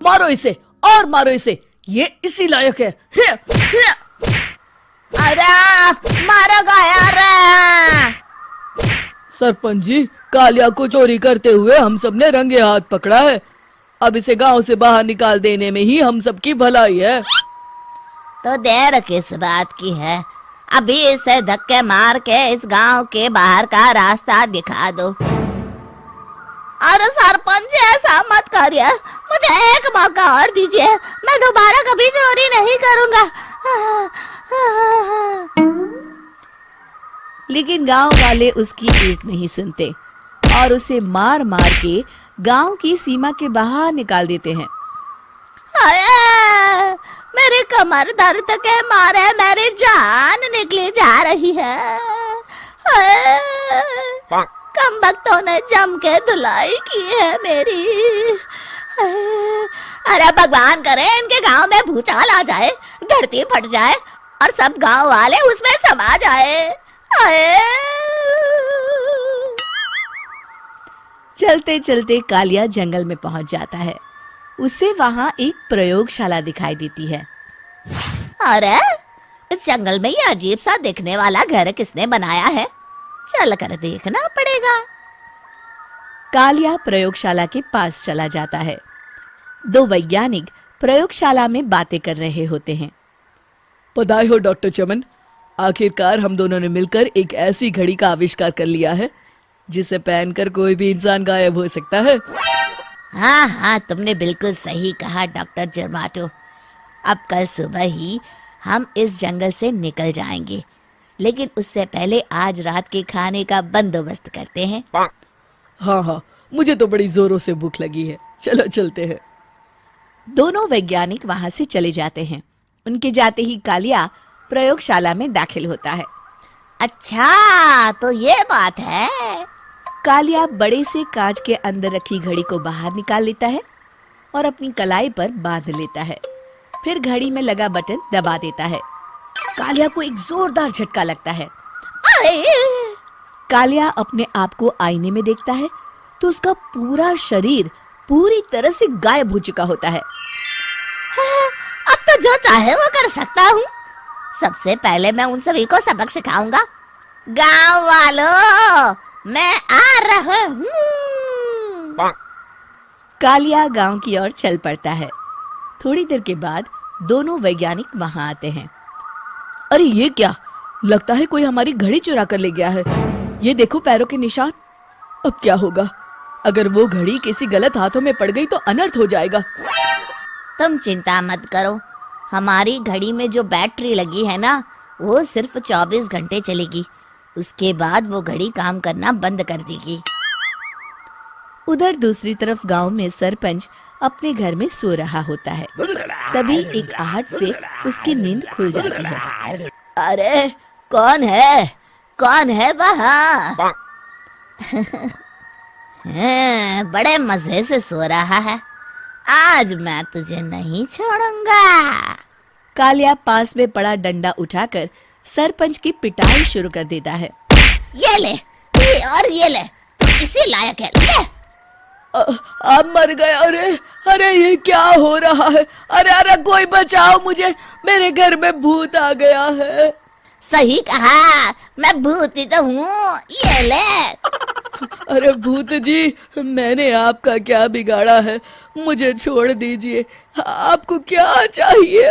मारो इसे और मारो इसे, ये इसी लायक है। अरे मारो गया रे। सरपंच जी, कालिया को चोरी करते हुए हम सब ने रंगे हाथ पकड़ा है। अब इसे गांव से बाहर निकाल देने में ही हम सबकी भलाई है। तो देर किस बात की है, अभी इसे धक्के मार के इस गांव के बाहर का रास्ता दिखा दो। अरे सरपंच जी, ऐसा मत करिए, मुझे एक मौका और दीजिए, मैं दोबारा कभी चोरी नहीं करूंगा। लेकिन गांव वाले उसकी एक नहीं सुनते और उसे मार मार के गांव की सीमा के बाहर निकाल देते हैं। हाय, मेरी कमर दर्द के मारे मेरी जान निकली जा रही है। हाय, कमबख्तों ने जम के धुलाई की है मेरी। अरे भगवान करे इनके गांव में भूचाल आ जाए, धरती फट जाए और सब गांव वाले उसमें समा जाए। चलते चलते कालिया जंगल में पहुंच जाता है। उसे वहां एक प्रयोगशाला दिखाई देती है। अरे इस जंगल में ये अजीब सा दिखने वाला घर किसने बनाया है, चल कर देखना पड़ेगा। कालिया प्रयोगशाला के पास चला जाता है। दो वैज्ञानिक प्रयोगशाला में बातें कर रहे होते हैं। बधाई हो डॉक्टर चमन, आखिरकार हम दोनों ने मिलकर एक ऐसी घड़ी का आविष्कार कर लिया है जिसे पहनकर कोई भी इंसान गायब हो सकता है। हाँ हाँ, तुमने बिल्कुल सही कहा डॉक्टर जर्माटो। अब कल सुबह ही हम इस जंगल से निकल जाएंगे, लेकिन उससे पहले आज रात के खाने का बंदोबस्त करते हैं। हाँ हाँ, मुझे तो बड़ी जोरों से भूख लगी है, चलो चलते हैं। दोनों वैज्ञानिक वहां से चले जाते हैं। उनके जाते ही कालिया प्रयोगशाला में दाखिल होता है। अच्छा, तो ये बात है। कालिया बड़े से कांच के अंदर रखी घड़ी को बाहर निकाल लेता है और अपनी कलाई पर बांध लेता है। फिर घड़ी में लगा बटन दबा देता है। कालिया को एक जोरदार झटका लगता है। कालिया अपने आप को आईने में देखता है तो उसका पूरा शरीर पूरी तरह से गायब हो चुका होता है। अब तो जो चाहे वो कर सकता हूँ। सबसे पहले मैं उन सभी को सबक सिखाऊंगा। गांव वालों, मैं आ रहा हूँ। कालिया गांव की ओर चल पड़ता है। थोड़ी देर के बाद दोनों वैज्ञानिक वहां आते हैं। अरे ये क्या, लगता है कोई हमारी घड़ी चुरा कर ले गया है। ये देखो पैरों के निशान। अब क्या होगा, अगर वो घड़ी किसी गलत हाथों में पड़ गई तो अनर्थ हो जाएगा। तुम चिंता मत करो, हमारी घड़ी में जो बैटरी लगी है ना, वो सिर्फ 24 घंटे चलेगी। उसके बाद वो घड़ी काम करना बंद कर देगी। उधर दूसरी तरफ गांव में सरपंच अपने घर में सो रहा होता है। तभी एक आहट से उसकी नींद खुल जाती है। अरे कौन है वहाँ? बड़े मजे से सो रहा है, आज मैं तुझे नहीं छोड़ूंगा। कालिया पास में पड़ा डंडा उठाकर सरपंच की पिटाई शुरू कर देता है। ये ले, ये ले, इसी लायक है, ले। अब मर गया। अरे ये क्या हो रहा है? अरे कोई बचाओ मुझे, मेरे घर में भूत आ गया है। सही कहा, मैं भूत ही तो हूँ, ये ले। अरे भूत जी, मैंने आपका क्या बिगाड़ा है, मुझे छोड़ दीजिए। आपको क्या चाहिए?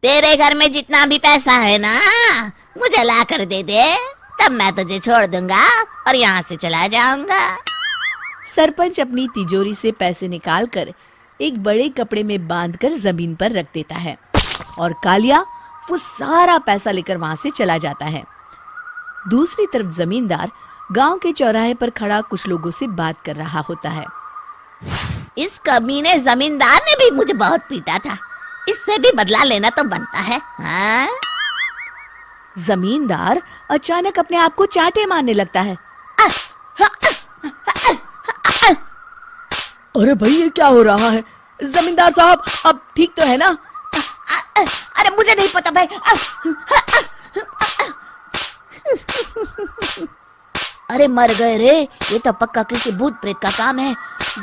तेरे घर में जितना भी पैसा है ना, मुझे ला कर दे दे, तब मैं तुझे छोड़ दूंगा और यहाँ से चला जाऊंगा। सरपंच अपनी तिजोरी से पैसे निकालकर एक बड़े कपड़े में बांधकर जमीन पर रख देता है और कालिया वो सारा पैसा लेकर वहां से चला जाता है। दूसरी तरफ जमींदार गांव के चौराहे पर खड़ा कुछ लोगों से बात कर रहा होता है। इस कमीने जमींदार ने भी मुझे बहुत पीटा था, इससे भी बदला लेना तो बनता है। हाँ? जमींदार अचानक अपने आप को चांटे मारने लगता है। अरे भाई ये क्या हो रहा है? जमींदार साहब अब ठीक तो है ना? अरे मुझे नहीं पता भाई। अरे मर गए रे, ये तो पक्का किसी भूत प्रेत का काम है।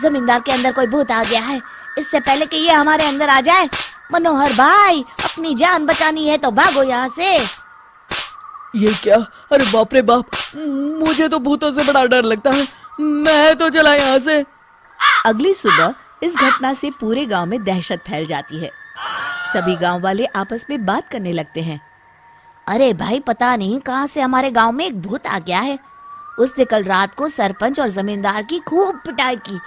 जमींदार के अंदर कोई भूत आ गया है। इससे पहले कि ये हमारे अंदर आ जाए, मनोहर भाई अपनी जान बचानी है तो भागो यहाँ से। ये क्या? अरे बाप रे बाप, मुझे तो भूतों से बड़ा डर लगता है। मैं तो चला यहाँ से। अगली सुबह इस घटना से पूरे गांव में दहशत फैल जाती है। सभी गांव वाले आपस में बात करने लगते हैं। अरे भाई, पता नहीं कहाँ से हमारे गांव में एक भूत आ गया है। उसने कल रात को सरपंच और जमींदार की खूब पिटाई की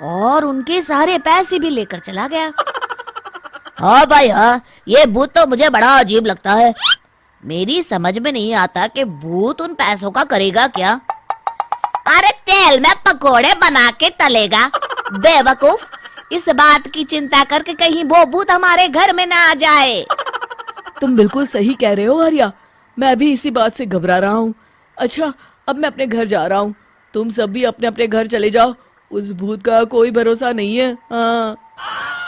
और उनके सारे पैसे भी लेकर चला गया। हाँ भाई हाँ, ये भूत तो मुझे बड़ा अजीब लगता है। मेरी समझ में नहीं आता कि भूत उन पैसों का करेगा क्या। अरे तेल में पकोड़े बना के तलेगा बेवकूफ। इस बात की चिंता करके कहीं वो भूत हमारे घर में ना आ जाए। तुम बिल्कुल सही कह रहे हो आर्या, मैं भी इसी बात से घबरा रहा हूँ। अच्छा, अब मैं अपने घर जा रहा हूँ। तुम सब भी अपने अपने घर चले जाओ, उस भूत का कोई भरोसा नहीं है। हाँ।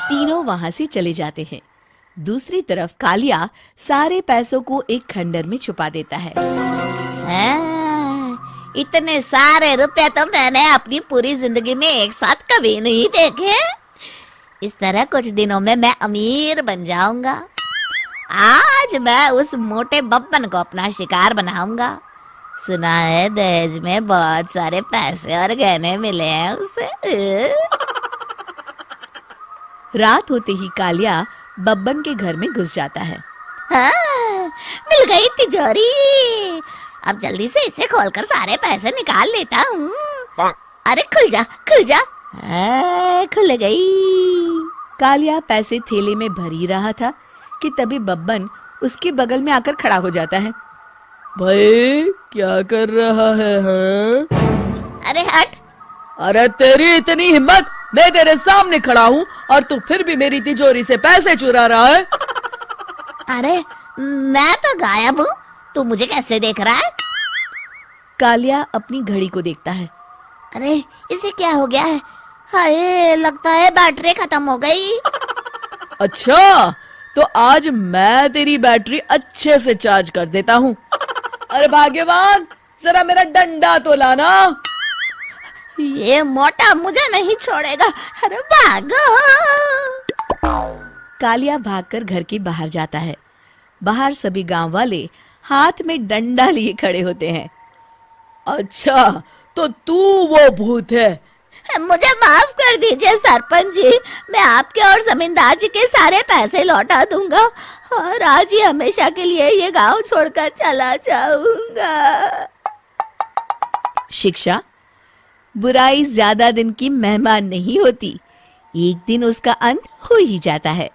तीनों वहां से चले जाते हैं। दूसरी तरफ कालिया सारे पैसों को एक खंडर में छुपा देता है। इतने सारे रुपए तो मैंने अपनी पूरी जिंदगी में एक साथ कभी नहीं देखे। इस तरह कुछ दिनों में मैं अमीर बन जाऊंगा। आज मैं उस मोटे बब्बन को अपना शिकार बनाऊंगा। सुना है दहेज में बहुत सारे पैसे और गहने मिले हैं उसे। रात होते ही कालिया बब्बन के घर में घुस जाता है। हाँ, मिल गई तिजोरी। अब जल्दी से इसे खोलकर सारे पैसे निकाल लेता हूँ। अरे खुल जा खुल जा। खुल गई। कालिया पैसे थैले में भर ही रहा था कि तभी बब्बन उसके बगल में आकर खड़ा हो जाता है। भाई क्या कर रहा है? हाँ? अरे हट। अरे तेरी इतनी हिम्मत, मैं तेरे सामने खड़ा हूँ और तू फिर भी मेरी तिजोरी से पैसे चुरा रहा है। अरे मैं तो गायब हूँ, तू मुझे कैसे देख रहा है? कालिया अपनी घड़ी को देखता है। अरे इसे क्या हो गया है? हाय, लगता है बैटरी खत्म हो गई। अच्छा, तो आज मैं तेरी बैटरी अच्छे से चार्ज कर देता हूँ। अरे भाग्यवान, जरा मेरा डंडा तो लाना। ये मोटा मुझे नहीं छोड़ेगा। अरे भागो। कालिया भागकर घर के बाहर जाता है। बाहर सभी गांव वाले हाथ में डंडा लिए खड़े होते हैं। अच्छा, तो तू वो भूत है? मुझे माफ कर दीजिए सरपंच जी, मैं आपके और जमींदार जी के सारे पैसे लौटा दूंगा और आज ही हमेशा के लिए ये गांव छोड़कर चला जाऊंगा। शिक्षा: बुराई ज्यादा दिन की मेहमान नहीं होती, एक दिन उसका अंत हो ही जाता है।